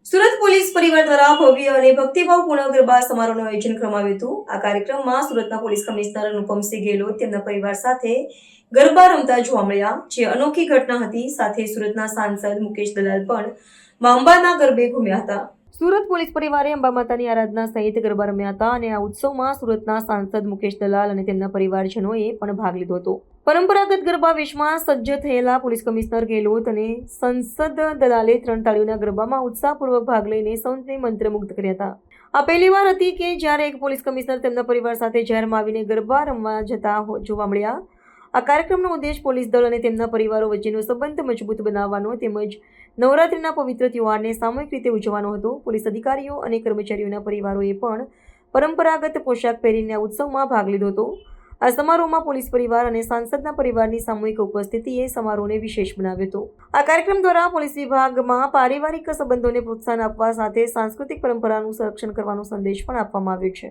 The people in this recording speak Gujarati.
સુરત પોલીસ પરિવાર દ્વારા ભવ્ય અને ભક્તિભાવપૂર્ણ ગરબા સમારોહનું આયોજન કરવામાં આવ્યું હતું। આ કાર્યક્રમમાં સુરતના પોલીસ કમિશનર અનુપમસિંહ ગેહલોત તેમના પરિવાર સાથે ગરબા રમતા જોવા મળ્યા, જે અનોખી ઘટના હતી। સાથે સુરતના સાંસદ મુકેશ દલાલ પણ મા અંબાના ગરબે ઘૂમ્યા હતા। સુરત પોલીસ પરિવારે અંબા માતાની આરાધના સહિત ગરબા રમ્યા હતા અને આ ઉત્સવમાં સુરતના સાંસદ મુકેશ દલાલ અને તેમના પરિવારજનોએ પણ ભાગ લીધો હતો। પરંપરાગત ગરબા વેશમાં સજ્જ થયેલા પોલીસ કમિશનર ગેહલોત અને સંસદ દલાલે 3 તાળીઓના ગરબામાં ઉત્સાહપૂર્વક ભાગ લઈને સૌને મંત્રમુગ્ધ કર્યા હતા। આ પહેલીવાર હતી કે જ્યારે એક પોલીસ કમિશનર તેમના પરિવાર સાથે જાહેરમાં આવીને ગરબા રમવા જતા જોવા મળ્યા। આ કાર્યક્રમનો ઉદ્દેશ પોલીસ દળ અને તેમના પરિવારો વચ્ચેનો સંબંધ મજબૂત બનાવવાનો તેમજ નવરાત્રિના પવિત્ર તહેવારને સામૂહિક રીતે ઉજવવાનો હતો। પોલીસ અધિકારીઓ અને કર્મચારીઓના પરિવારોએ પણ પરંપરાગત પોશાક પહેરીને આ ઉત્સવમાં ભાગ લીધો હતો। આ સમારોહમાં પોલીસ પરિવાર અને સાંસદના પરિવારની સામૂહિક ઉપસ્થિતિએ સમારોહને વિશેષ બનાવ્યો હતો। આ કાર્યક્રમ દ્વારા પોલીસ વિભાગમાં પારિવારિક સંબંધોને પ્રોત્સાહન આપવા સાથે સાંસ્કૃતિક પરંપરાનું સંરક્ષણ કરવાનો સંદેશ પણ આપવામાં આવ્યો છે।